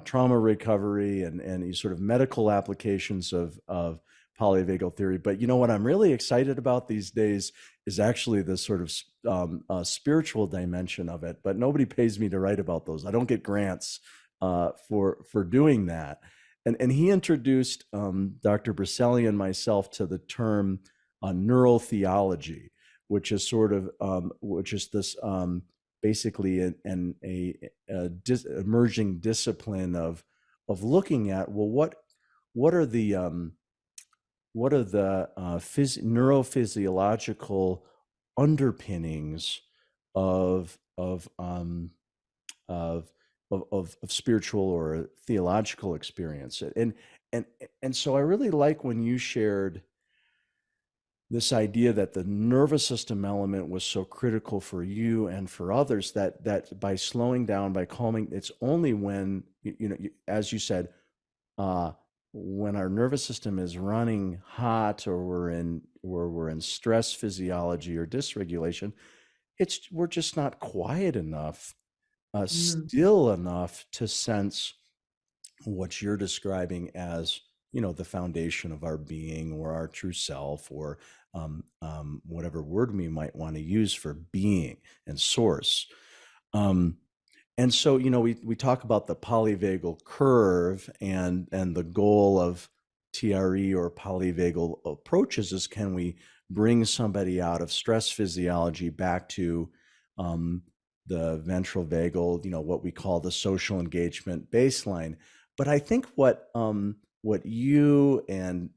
trauma recovery and these sort of medical applications of polyvagal theory. But you know what I'm really excited about these days is actually the sort of spiritual dimension of it. But nobody pays me to write about those. I don't get grants for doing that. And he introduced Dr. Briselli and myself to the term neurotheology, which is sort of which is this basically emerging discipline of looking at, well, what are the neurophysiological underpinnings of of, um, of of spiritual or theological experience. And and so I really like when you shared this idea that the nervous system element was so critical for you and for others, that by slowing down, by calming, it's only when as you said, uh, when our nervous system is running hot, or we're in stress physiology or dysregulation, we're just not quiet enough, Mm. still enough to sense what you're describing as, the foundation of our being, or our true self, or whatever word we might want to use for being and source. Um, and so, we talk about the polyvagal curve, and the goal of TRE or polyvagal approaches is, can we bring somebody out of stress physiology back to the ventral vagal, what we call the social engagement baseline. But I think what you and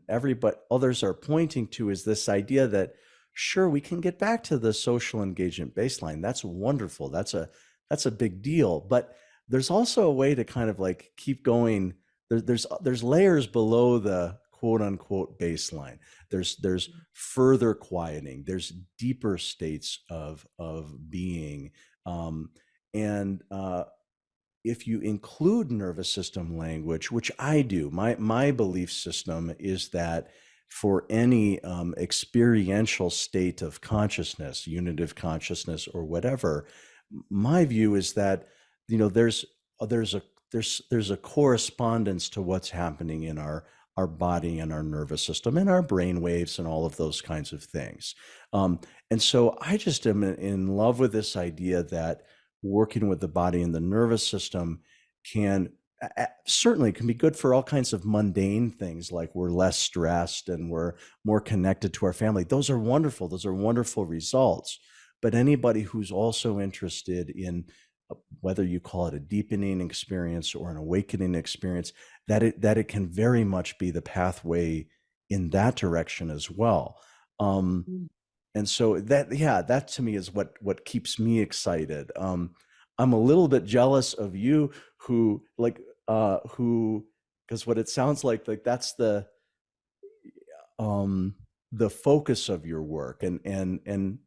everybody others are pointing to is this idea that, sure, we can get back to the social engagement baseline. That's wonderful. That's a big deal. But there's also a way to kind of like keep going. There's layers below the quote unquote baseline. There's further quieting. There's deeper states of being. And if you include nervous system language, which I do, my belief system is that for any experiential state of consciousness, unitive consciousness, or whatever, my view is that there's a correspondence to what's happening in our body and our nervous system and our brain waves and all of those kinds of things. And so I just am in love with this idea that working with the body and the nervous system can certainly can be good for all kinds of mundane things, like we're less stressed and we're more connected to our family. Those are wonderful. Those are wonderful results. But anybody who's also interested in whether you call it a deepening experience or an awakening experience, that it can very much be the pathway in that direction as well. Mm. And so that to me is what keeps me excited. I'm a little bit jealous of you, who because what it sounds like that's the focus of your work, and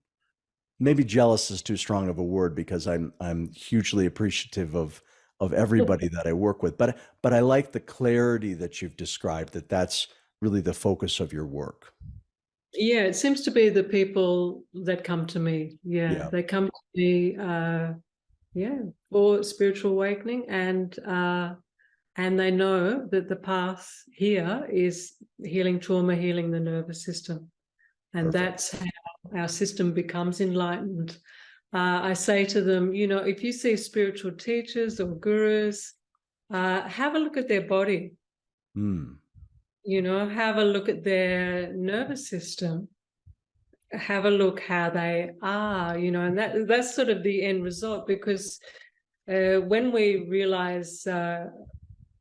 maybe jealous is too strong of a word, because I'm hugely appreciative of everybody that I work with, but I like the clarity that you've described, that's really the focus of your work. Yeah, it seems to be the people that come to me. Yeah, Yeah. they come to me, yeah, for spiritual awakening, and they know that the path here is healing trauma, healing the nervous system, and Perfect. that's how our system becomes enlightened. I say to them, if you see spiritual teachers or gurus, have a look at their body. Mm. Have a look at their nervous system. Have a look how they are, and that's sort of the end result, because when we realize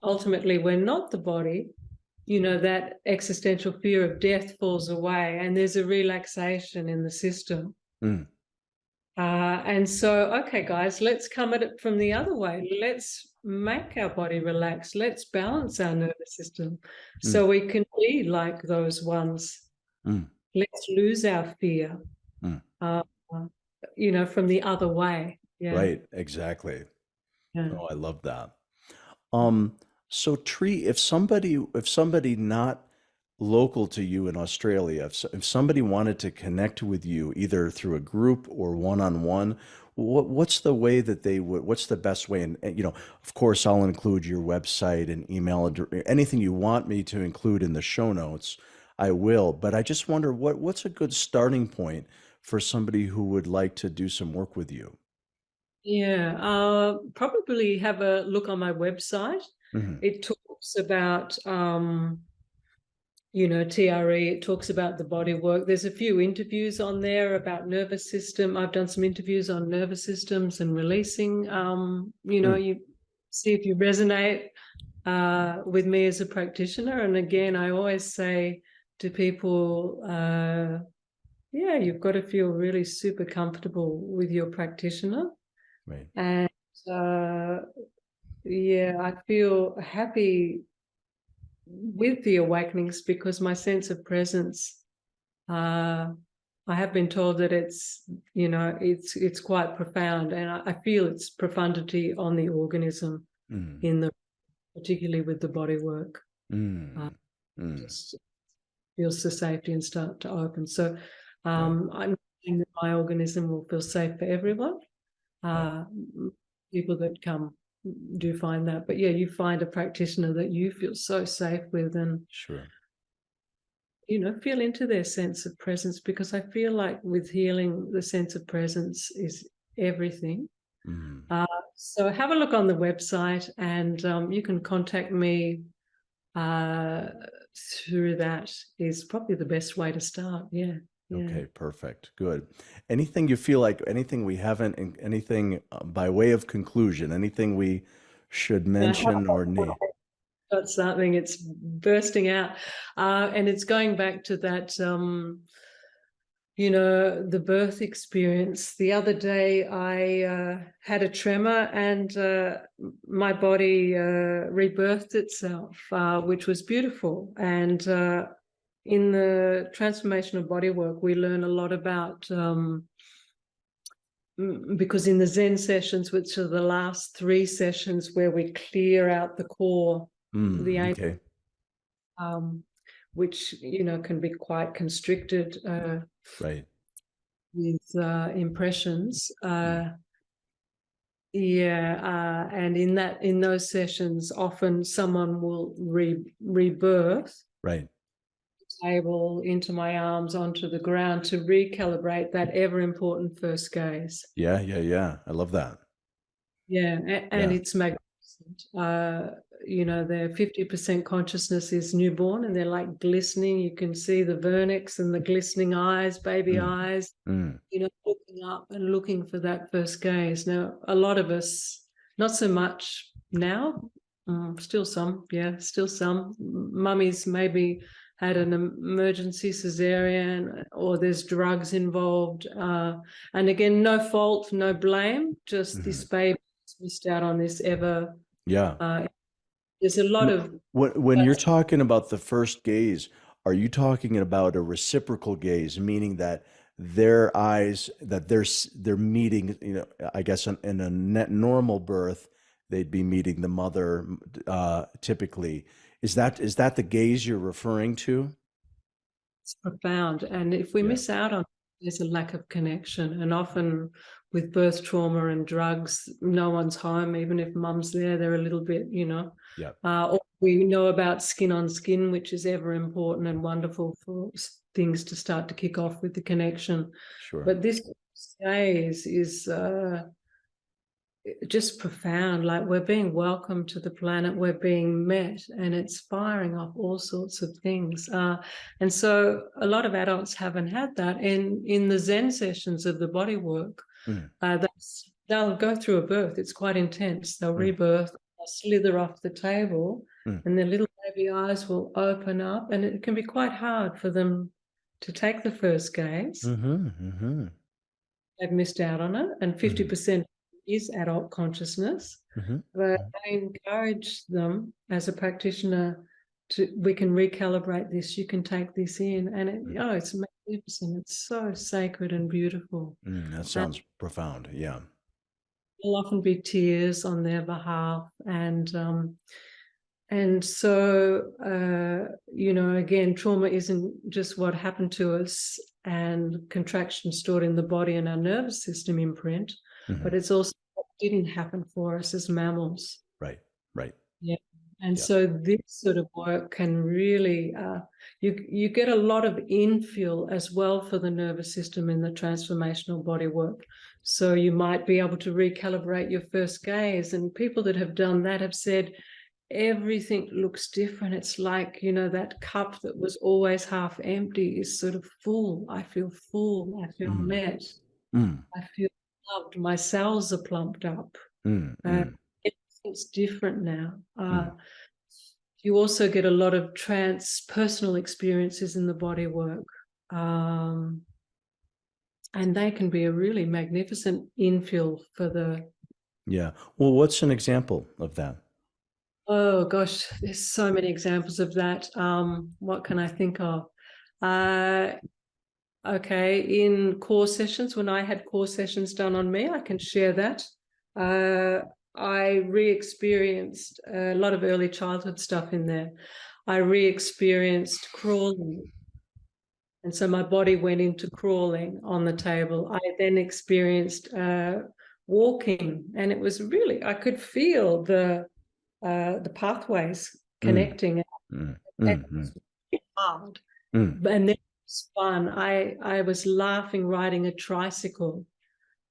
ultimately we're not the body, that existential fear of death falls away, and there's a relaxation in the system. Mm. And so, okay, guys, let's come at it from the other way. Let's make our body relax. Let's balance our nervous system Mm. so we can be like those ones. Mm. Let's lose our fear, Mm. uh, from the other way. Yeah. Right, exactly. Yeah. Oh, I love that. So Tree, if somebody not local to you in Australia, if somebody wanted to connect with you either through a group or one-on-one, what's the way that they would, what's the best way? And, you know, of course, I'll include your website and email address, anything you want me to include in the show notes, I will. But I just wonder what's a good starting point for somebody who would like to do some work with you? Yeah, probably have a look on my website. Hmm. It talks about, TRE. It talks about the body work. There's a few interviews on there about nervous system. I've done some interviews on nervous systems and releasing. Mm. You see if you resonate with me as a practitioner. And again, I always say to people, yeah, you've got to feel really super comfortable with your practitioner. Right. And uh, yeah, I feel happy with the awakenings because my sense of presence, I have been told that it's quite profound, and I feel its profundity on the organism Mm. in the particularly with the body work. Mm. Mm. Just feels the safety and start to open. So Right. I'm saying that my organism will feel safe for everyone. Right. Uh, People that come do find that. But yeah, you find a practitioner that you feel so safe with and, Sure. feel into their sense of presence, because I feel like with healing, the sense of presence is everything. Mm. Uh, so have a look on the website, and you can contact me uh, through that is probably the best way to start. Yeah. Yeah. Okay, perfect. Good. Anything you feel like, anything we haven't, anything by way of conclusion, anything we should Yeah, mention or need? got something, it's bursting out, and it's going back to that, the birth experience. The other day I had a tremor, and my body rebirthed itself, which was beautiful. And in the transformational bodywork we learn a lot about, because in the Zen sessions, which are the last 3 sessions where we clear out the core, Mm, the okay. um, which can be quite constricted Right. with impressions. Mm, And in those sessions, often someone will rebirth right. table into my arms onto the ground to recalibrate that ever important first gaze. Yeah, yeah, yeah. I love that. Yeah, and Yeah. it's magnificent. Their 50% consciousness is newborn, and they're like glistening. You can see the vernix and the glistening eyes, baby Mm, eyes, mm, looking up and looking for that first gaze. Now, a lot of us, not so much now, still some, yeah, still some. Mummies maybe had an emergency cesarean, or there's drugs involved. And again, no fault, no blame, just mhm. this baby missed out on this ever. Yeah. Uh, there's a lot of When you're talking about the first gaze, are you talking about a reciprocal gaze, meaning that their eyes, that they're meeting, I guess in a net normal birth, they'd be meeting the mother, typically. Is that the gaze you're referring to? It's profound. And if we Yeah. miss out on it, there's a lack of connection. And often with birth trauma and drugs, no one's home. Even if mum's there, they're a little bit, Yeah. Or we know about skin on skin, which is ever important and wonderful for things to start to kick off with the connection. Sure. But this gaze is just profound. Like, we're being welcomed to the planet, we're being met, and it's firing off all sorts of things. And so a lot of adults haven't had that. In the Zen sessions of the body work, Mm, they'll go through a birth. It's quite intense. They'll mm, rebirth, they'll slither off the table, mm. and their little baby eyes will open up, and it can be quite hard for them to take the first gaze. Mm-hmm, mm-hmm, They've missed out on it, and mm-hmm, 50% is adult consciousness. But mm-hmm, I encourage them as a practitioner we can recalibrate this, you can take this in, and it's magnificent. It's so sacred and beautiful. That And sounds profound. Yeah. there'll often be tears on their behalf, And so, again, trauma isn't just what happened to us and contraction stored in the body and our nervous system imprint, but it's also what didn't happen for us as mammals. Right, right. Yeah. And Yeah. so this sort of work can really, you get a lot of infill as well for the nervous system in the transformational body work. So you might be able to recalibrate your first gaze. And people that have done that have said, everything looks different. It's like, that cup that was always half empty is sort of full. I feel full. I feel met. I feel loved. My cells are plumped up. Everything's different now. You also get a lot of transpersonal experiences in the body work. And they can be a really magnificent infill for the... Yeah. Well, what's an example of that? Oh gosh, there's so many examples of that. What can I think of? Okay, in core sessions, when I had core sessions done on me, I can share that. I re-experienced a lot of early childhood stuff in there. I re-experienced crawling. And so my body went into crawling on the table. I then experienced walking, and it was really, I could feel the pathways connecting. And it was really hard. And then it was fun. I was laughing riding a tricycle.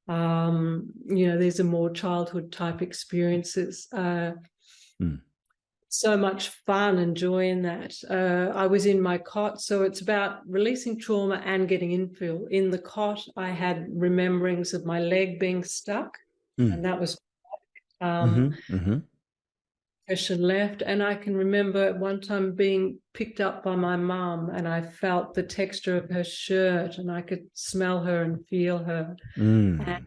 These are more childhood type experiences. So much fun and joy in that. I was in my cot, so it's about releasing trauma and getting infill. In the cot, I had rememberings of my leg being stuck, and that was pressure left. And I can remember at one time being picked up by my mum, and I felt the texture of her shirt, and I could smell her and feel her, and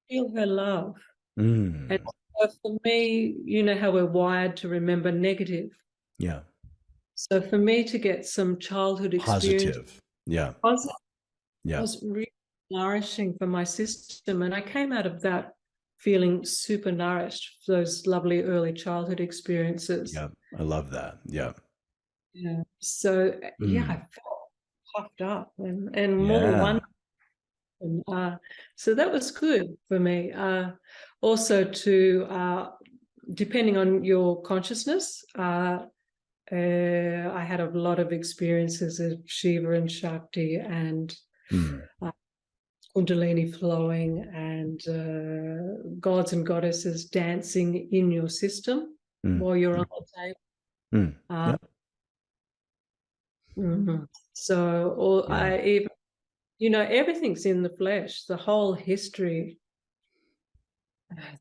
feel her love. And so for me, you know how we're wired to remember negative. Yeah. So for me to get some childhood experience, Positive. Yeah. was really nourishing for my system. And I came out of that feeling super nourished, those lovely early childhood experiences. Yeah. I love that. Yeah. Yeah. So I felt puffed up and more Yeah. wonderful. So that was good for me. Also to depending on your consciousness, I had a lot of experiences of Shiva and Shakti and Kundalini flowing and gods and goddesses dancing in your system while you're on the table. So I even, everything's in the flesh, the whole history,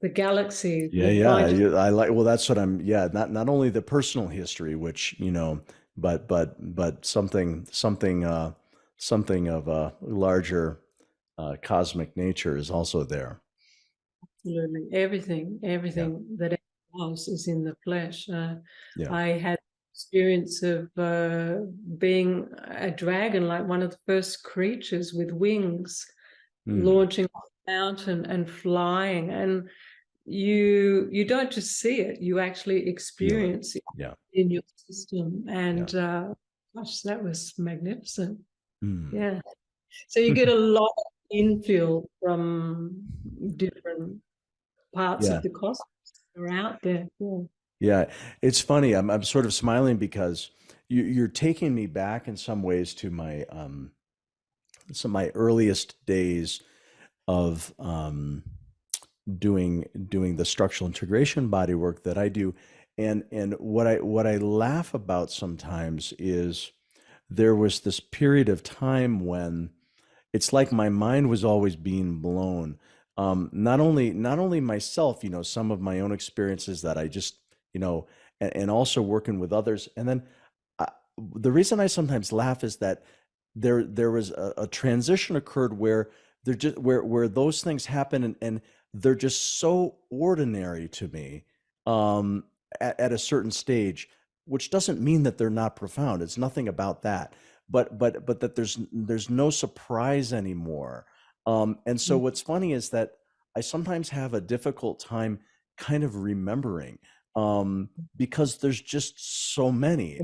the galaxy. Yeah. I like, well, that's what not only the personal history, which, but something of a larger cosmic nature is also there. Absolutely. Everything that was is in the flesh. I had experience of being a dragon, like one of the first creatures with wings, launching off the mountain and flying. And you don't just see it, you actually experience it in your system. And gosh, that was magnificent. Yeah. So you get a lot of infill from different parts of the cosmos that are out there. Yeah, it's funny. I'm sort of smiling because you're taking me back in some ways to my some of my earliest days of doing the structural integration body work that I do. And what I laugh about sometimes is there was this period of time when it's like my mind was always being blown. Not only myself, some of my own experiences that I just, and also working with others. And then the reason I sometimes laugh is that there was a transition occurred where they're just where those things happen, and they're just so ordinary to me at a certain stage, which doesn't mean that they're not profound. It's nothing about that, but that there's no surprise anymore. And so what's funny is that I sometimes have a difficult time kind of remembering. because there's just so many.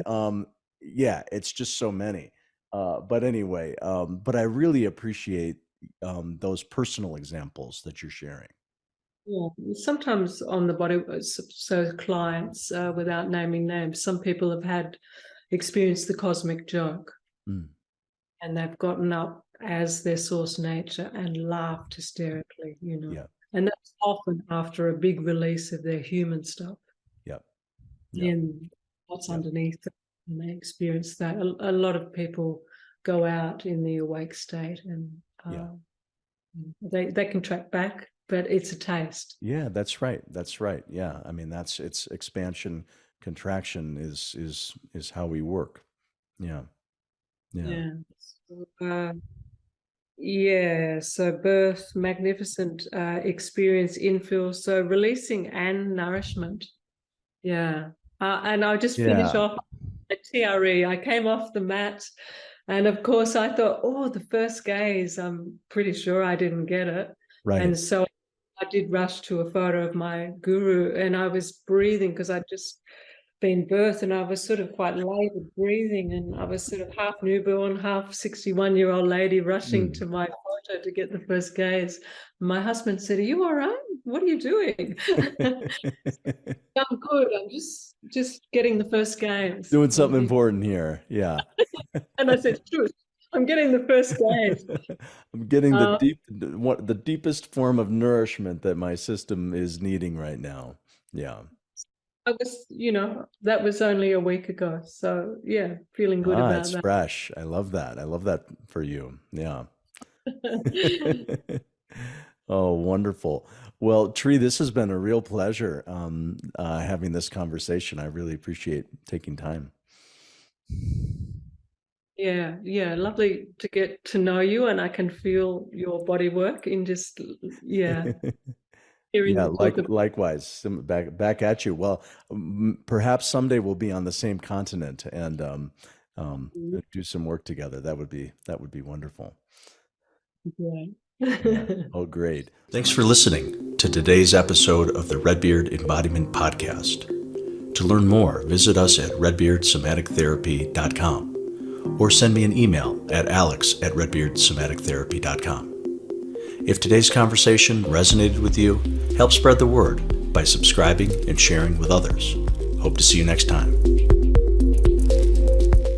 Yeah, it's just so many. But anyway, but I really appreciate those personal examples that you're sharing. Yeah, sometimes on the body, so clients, without naming names, some people have had experienced the cosmic joke, and they've gotten up as their source nature and laughed hysterically, Yeah. And that's often after a big release of their human stuff. Yep. And what's underneath it, and they experience that. A lot of people go out in the awake state, and they can track back, but it's a taste. Yeah, that's right. That's right. Yeah, I mean, it's expansion, contraction is how we work. Yeah. Yeah. So birth, magnificent experience, infill, so releasing and nourishment. Yeah. And I'll just finish off at TRE. I came off the mat, and of course I thought, oh, the first gaze, I'm pretty sure I didn't get it. Right. And so I did rush to a photo of my guru, and I was breathing because I'd just been birthed, and I was sort of quite labored breathing, and I was sort of half newborn, half 61-year-old lady rushing to my photo to get the first gaze. My husband said, "Are you all right? What are you doing?" I'm good. I'm just getting the first gaze. Doing something important here. Yeah. And I said, "Truth, I'm getting the first gaze." I'm getting the deepest form of nourishment that my system is needing right now. Yeah. I was, that was only a week ago. So yeah, feeling good about It's that. fresh. I love that. I love that for you. Yeah. Oh, wonderful. Well, Tree, this has been a real pleasure having this conversation. I really appreciate taking time. Yeah, lovely to get to know you, and I can feel your body work in just hearing Yeah, you talk about. likewise. Back at you. Well, perhaps someday we'll be on the same continent and do some work together. That would be wonderful. Yeah. Oh, great. Thanks for listening to today's episode of the Redbeard Embodiment Podcast. To learn more, visit us at redbeardsomatictherapy.com or send me an email at alex@redbeardsomatictherapy.com. If today's conversation resonated with you, help spread the word by subscribing and sharing with others. Hope to see you next time.